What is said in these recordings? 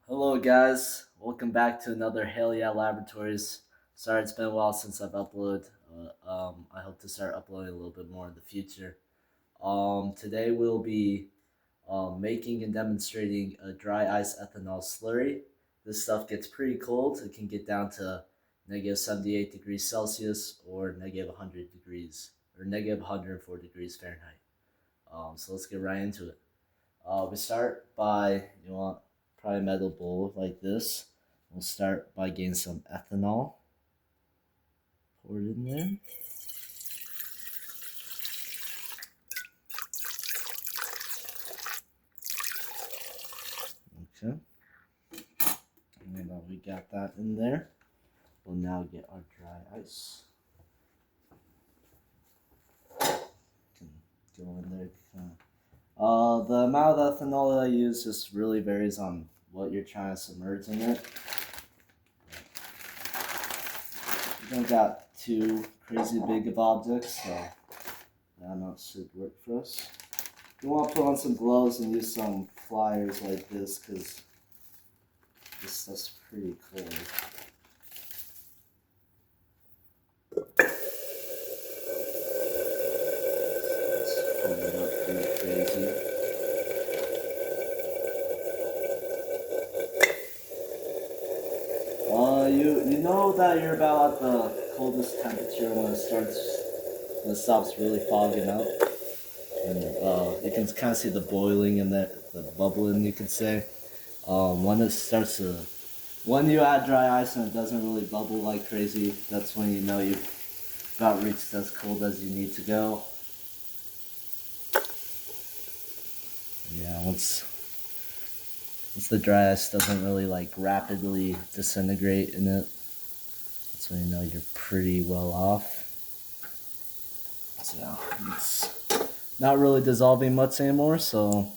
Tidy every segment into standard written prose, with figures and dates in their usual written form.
Hello, guys. Welcome back to another Hell Yeah Laboratories. Sorry, it's been a while since I've uploaded. I hope to start uploading a little bit more in the future. Today we'll be making and demonstrating a dry ice ethanol slurry. This stuff gets pretty cold. It can get down to negative 78 degrees Celsius or negative 100 degrees or negative 104 degrees Fahrenheit. So let's get right into it. We start by, you want probably a metal bowl like this. We'll start by getting some ethanol. Pour it in there. Okay. And now we got that in there. We'll now get our dry ice. Can go in there. The amount of ethanol that I use just really varies on what you're trying to submerge in it. We don't got too crazy big of objects, so that amount should work for us. You want to put on some gloves and use some pliers like this because this stuff's pretty cold. It's foaming up pretty crazy. You know that you're about at the coldest temperature when it stops really fogging up, and you can kind of see the boiling and the bubbling, you could say. When it starts to, when you add dry ice and it doesn't really bubble like crazy, that's when you know you've about reached as cold as you need to go. Yeah, once the dry ice doesn't really like rapidly disintegrate in it, that's when you know you're pretty well off. So it's not really dissolving much anymore, so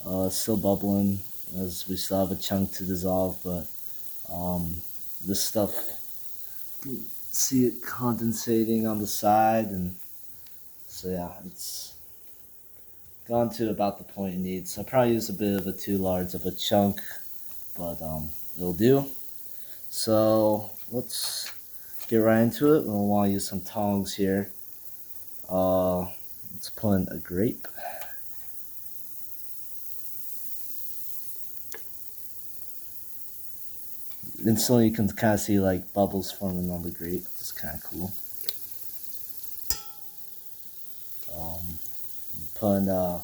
it's still bubbling as we still have a chunk to dissolve, but this stuff, see it condensating on the side, and so yeah, it's gone to about the point it needs. I probably used a bit of a too large of a chunk, but it'll do. So let's get right into it. We'll want to use some tongs here. Let's put in a grape. Instantly, you can kind of see like bubbles forming on the grape. It's kind of cool. Put in a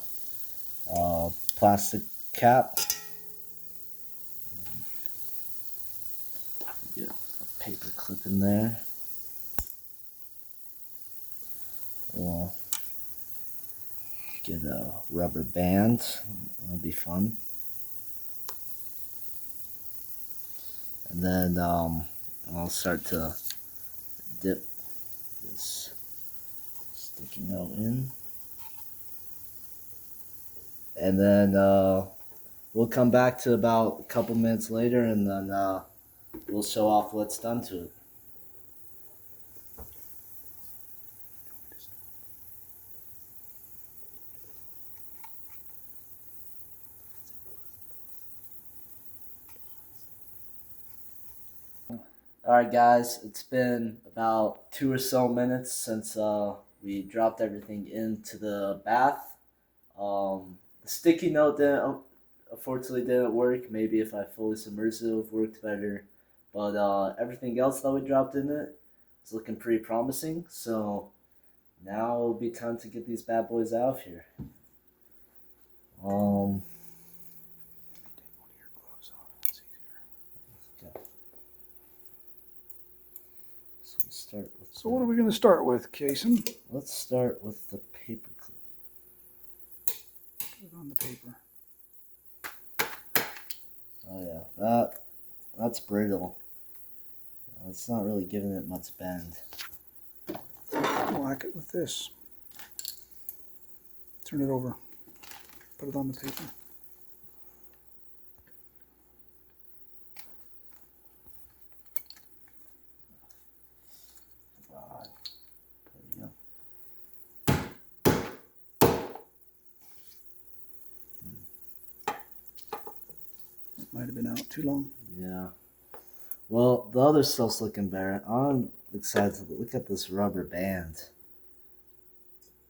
plastic cap. Get a paper clip in there. We'll get a rubber band. That'll be fun. And then I'll start to dip this sticky note in. And then we'll come back to about a couple minutes later, and then we'll show off what's done to it. Alright guys, it's been about 2 or so minutes since we dropped everything into the bath. The sticky note unfortunately didn't work. Maybe if I fully submerged it would have worked better. But everything else that we dropped in it is looking pretty promising. So now it'll be time to get these bad boys out of here. So what are we going to start with, Kason? Let's start with the paper clip. Put it on the paper. Oh yeah, that's brittle. It's not really giving it much bend. Whack it with this. Turn it over. Put it on the paper. Might have been out too long. Yeah. Well, the other stuff's looking better. I'm excited to look at this rubber band.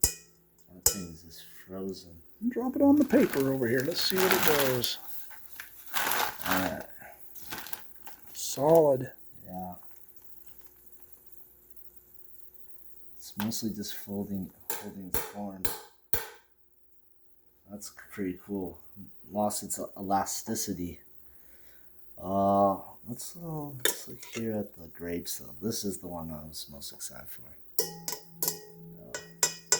That thing's just frozen. Drop it on the paper over here. Let's see what it does. Alright. Solid. Yeah. It's mostly just holding the form. That's pretty cool. Lost its elasticity. Let's look here at the grapes though. This is the one I was most excited for.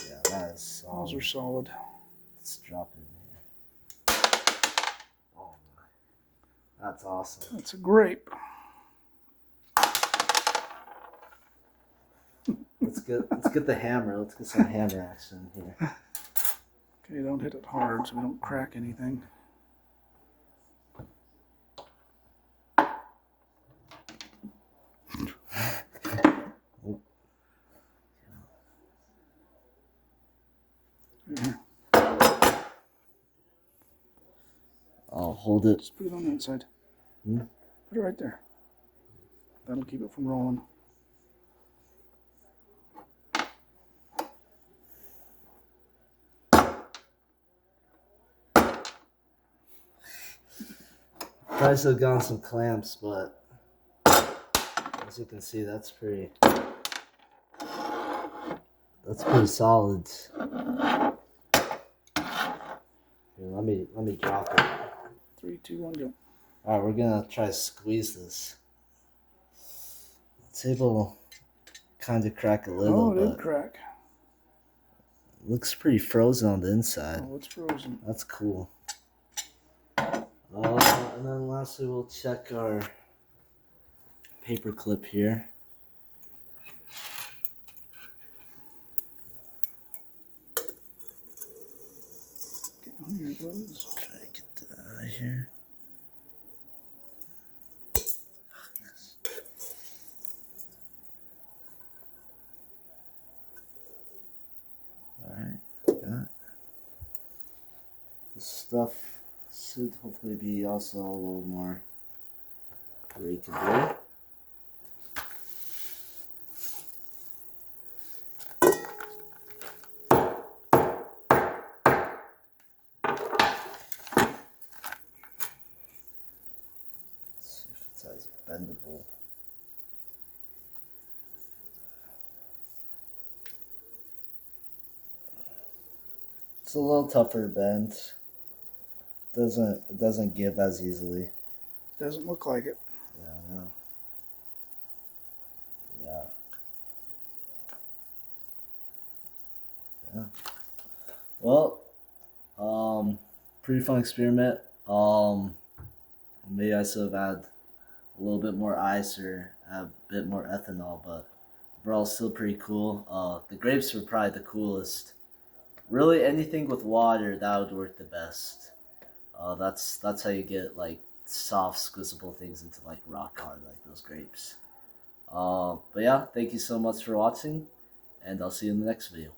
Yeah, that is solid. Those are solid. Let's drop it in here. Oh my. That's awesome. That's a grape. Let's get the hammer. Let's get some hammer action here. Okay, don't hit it hard so we don't crack anything. Here. I'll hold it. Just put it on that side. Hmm? Put it right there. That'll keep it from rolling. Probably should have gotten some clamps, but as you can see, that's pretty solid. Here, let me drop it. 3, 2, 1, go. All right, we're gonna try to squeeze this. It's able to kind of crack a little, Oh, it did but crack. looks pretty frozen on the inside. Oh, it's frozen. That's cool. And then lastly, we'll check our paper clip here. Okay, here it goes. Try to get that out of here. Alright, got it. This stuff should hopefully be also a little more breakable. Let's see if it's as bendable. It's a little tougher to bend. It doesn't give as easily. Doesn't look like it. Yeah, no. Yeah. Yeah. Well, pretty fun experiment. Maybe I should have had a little bit more ice or a bit more ethanol, but overall still pretty cool. The grapes were probably the coolest. Really, anything with water that would work the best. That's how you get like soft, squeezable things into like rock hard like those grapes. But yeah, thank you so much for watching, and I'll see you in the next video.